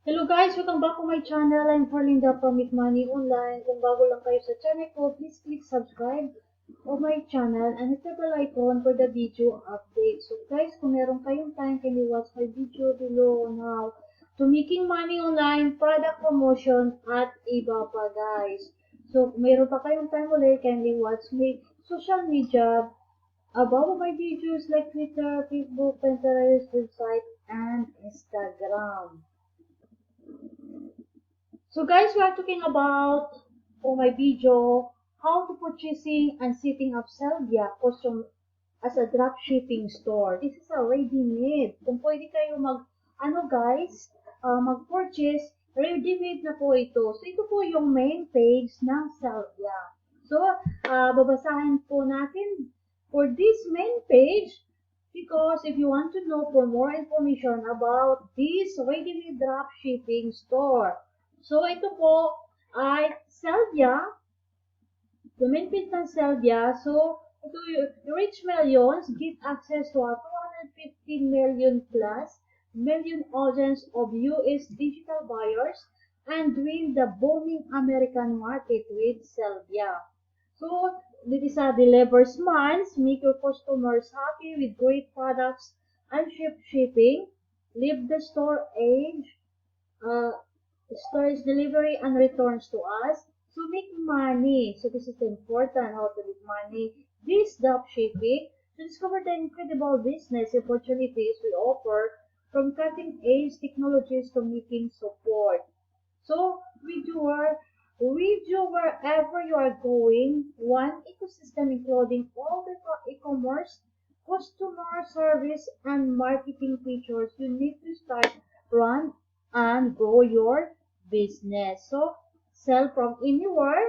Hello guys! Welcome back to my channel. I'm Farlinda from Make Money Online. Kung bago lang kayo sa channel ko, please click subscribe on my channel and hit the bell icon for the video update. So guys, kung meron kayong time, can you watch my video below now to making money online, product promotion, at iba pa guys. So kung meron pa kayong time ulit, kindly watch my social media about my videos like Twitter, Facebook, Pinterest, website, and Instagram. So guys, we are talking about for my video how to purchasing and setting up Sellvia custom as a dropshipping store. This is a ready-made. Kung pwede kayo mag-purchase, ready-made na po ito. So ito po yung main page ng Sellvia. So babasahin po natin for this main page because if you want to know for more information about this ready-made dropshipping store. So, ito po ay Sellvia, the main page ng Sellvia. So, ito yung Rich Millions get access to a 250 million plus million audience of US digital buyers and win the booming American market with Sellvia. So, this is a deliver smiles, make your customers happy with great products and shipping, leave the store age, uh, storage delivery and returns to us. So make money. So this is important how to make money. This dropshipping to discover the incredible business opportunities we offer from cutting edge technologies to making support. So with you wherever you are going, one ecosystem including all the e-commerce, customer service, and marketing features you need to start, run, and grow your business. So sell from anywhere,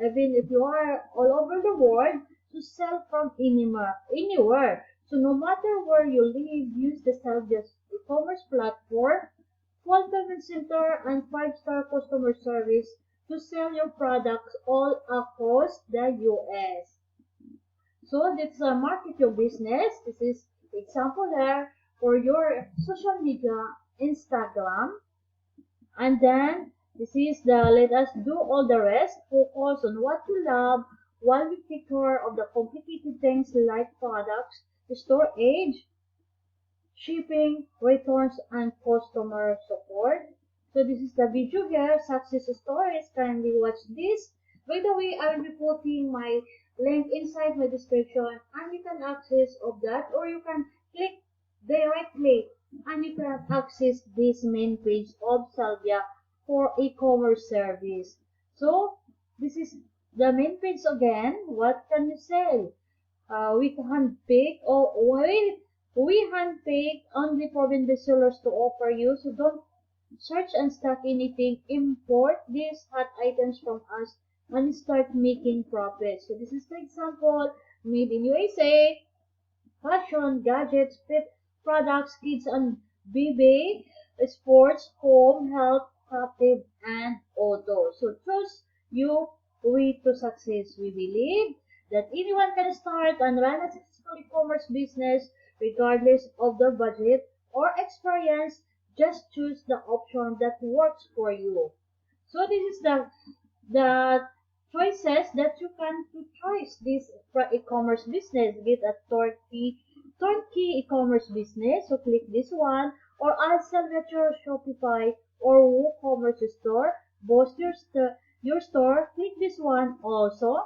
even if you are all over the world, to sell from anywhere. So no matter where you live, use the Sellvia e-commerce platform, fulfillment center, and five-star customer service to sell your products all across the US. So this market your business. This is example there for your social media, Instagram, and then this is the let us do all the rest. Focus on what you love while we take care of the complicated things like products, storage, shipping, returns, and customer support. So this is the video here, success stories. Kindly watch this. By the way, I will be putting my link inside my description and you can access of that or you can click directly and you can access this main page of Sellvia for e-commerce service. So this is the main page again. What can you sell? We handpick or we handpick only proven bestsellers to offer you. So don't search and stock anything. Import these hot items from us and start making profits. So this is the example made in USA, fashion, gadgets, pet products, kids and baby, sports, home, health, captive, and auto. So choose your way to success. We believe that anyone can start and run a successful e-commerce business regardless of their budget or experience. Just choose the option that works for you. So this is the choices that you can to choose this e-commerce business. Get a turnkey e-commerce business. So click this one or I'll sell at your Shopify or WooCommerce store. Boost your store. Click this one also.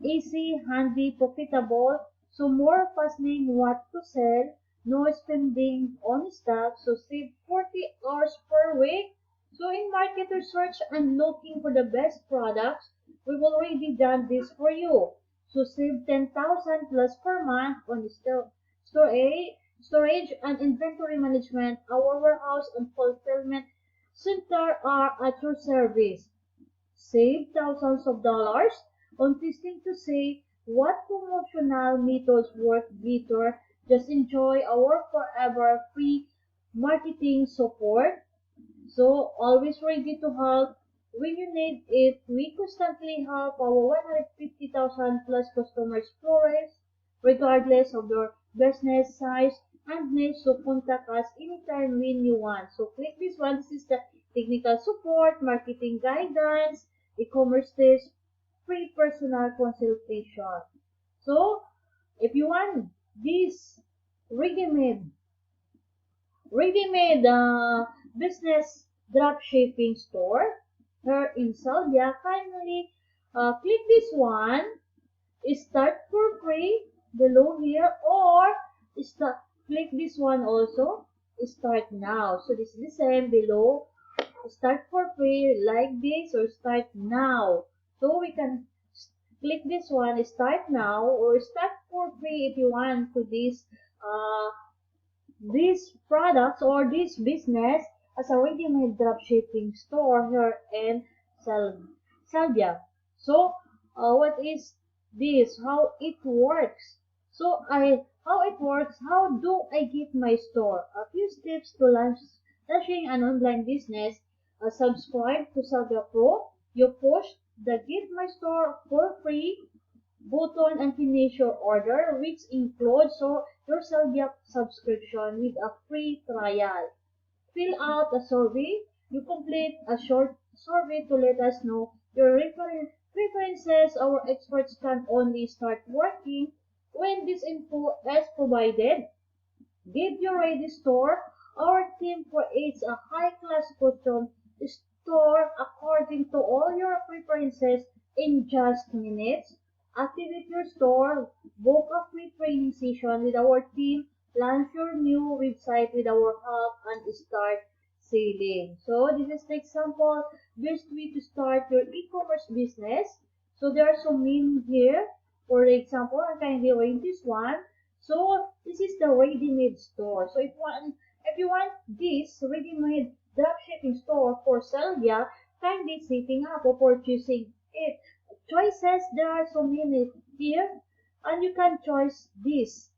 Easy, handy, profitable. So more puzzling what to sell. No spending on stock. So save 40 hours per week. So in market research and looking for the best products, we've already done this for you. So save 10,000 plus per month on storage and inventory management. Our warehouse and fulfillment center are at your service. Save thousands of dollars on testing to say what promotional methods work better. Just enjoy our forever free marketing support. So always ready to help when you need it. We constantly help our 150,000 plus customers flourish regardless of their business size. and needs to contact us anytime when you want. So click this one. This is the technical support, marketing guidance, e-commerce tips, free personal consultation. So if you want this ready-made business dropshipping store here in Sellvia, kindly click this one, start for free below here, or start, click this one also, start now. So this is the same below, start for free like this or start now. So we can click this one, start now, or start for free if you want to this these products or this business as a ready-made dropshipping store here in Sellvia. So, what is this? How it works? How it works? How do I get my store? A few steps to launching an online business. Subscribe to Sellvia Pro. You push the Get My Store for free button and finish your order, which includes your Sellvia subscription with a free trial. Fill out a survey. You complete a short survey to let us know your preferences. Our experts can only start working when this info is provided. Give your ready store. Our team creates a high-class custom store according to all your preferences in just minutes. Activate your store, book a free training session with our team, launch your new website with our help, and start selling. So this is the example, best way to start your e-commerce business. So there are so many here. For example, I'm kindly read this one. So this is the ready-made store. So if you want this ready-made dropshipping store for Sellvia, kindly setting up or purchasing it. Choices, there are so many here, and you can choose this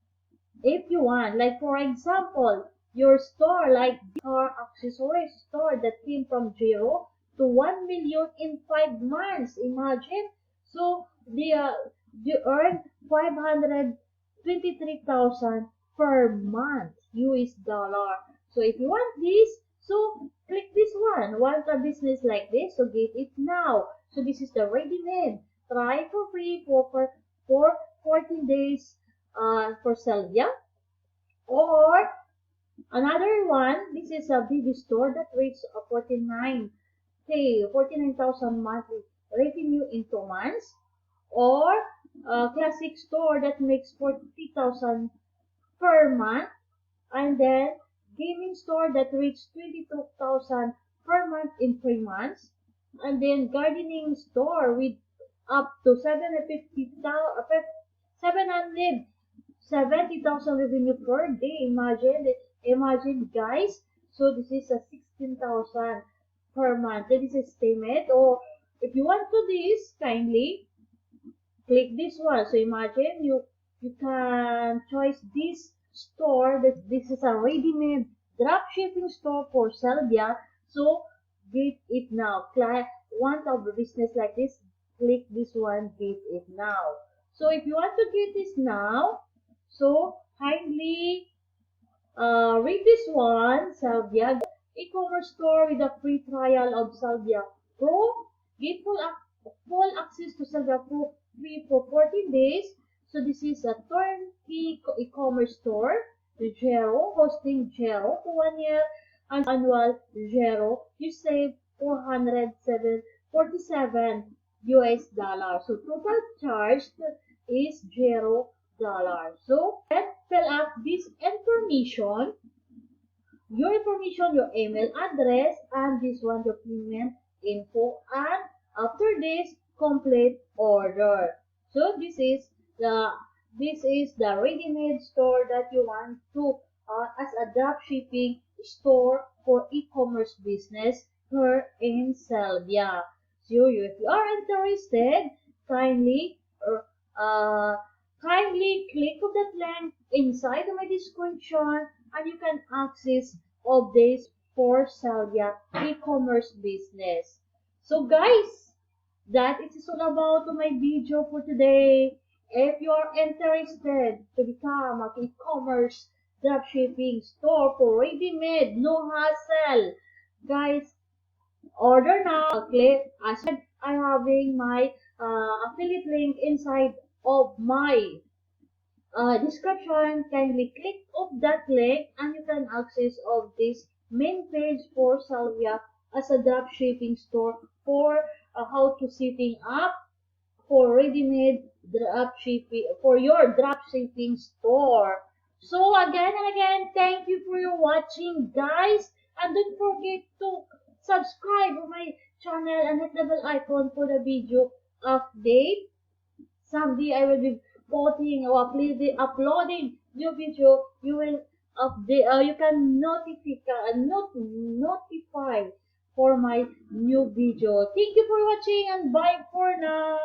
if you want. Like for example, your store like car accessories store that came from 0 to 1 million in 5 months. Imagine. So they earn 523,000 per month US dollar. So if you want this, so click this one. Want a business like this? So get it now. So this is the ready-made. Try for free for 14 days for Sellvia. Or another one, this is a baby store that rates 49,000 monthly revenue in 2 months. Or a classic store that makes 40,000 per month. And then gaming store that reaches 22,000 per month in 3 months. And then gardening store with up to 770,000 revenue per day. Imagine guys. So this is a 16,000 per month. That is estimate. Or if you want to this, kindly click this one. So imagine you can choose this store. That this is a ready-made dropshipping store for Sellvia. So get it now. Want a business like this? Click this one. Get it now. So if you want to get this now, so kindly read this one. Sellvia e-commerce store with a free trial of Sellvia Pro. Get full access to Sellvia Pro free for 14 days. So this is a turnkey e-commerce store. Zero, hosting zero for 1 year, and annual zero. You save 447 US dollars. So total charged is $0. So then fill up this information, your email address, and this one, your payment info, and after this, complete order. So this is the ready-made store that you want to as a dropshipping store for e-commerce business here in Sellvia. So if you are interested, kindly kindly click on that link inside my description, and you can access updates for Sellvia e-commerce business. So guys, that it is all about my video for today. If you are interested to become an e-commerce dropshipping store for ready-made, no hassle. Guys, order now. Click. As I said, I'm having my affiliate link inside of my description. Kindly click of that link and you can access of this main page for Sellvia as a dropshipping store for how to setting up for ready-made dropshipping for your dropshipping store. So again and again, thank you for your watching, guys, and don't forget to subscribe to my channel and hit the bell icon for the video update. Someday I will be posting or uploading new video. You will update. You can notify for my new video. Thank you for watching and bye for now.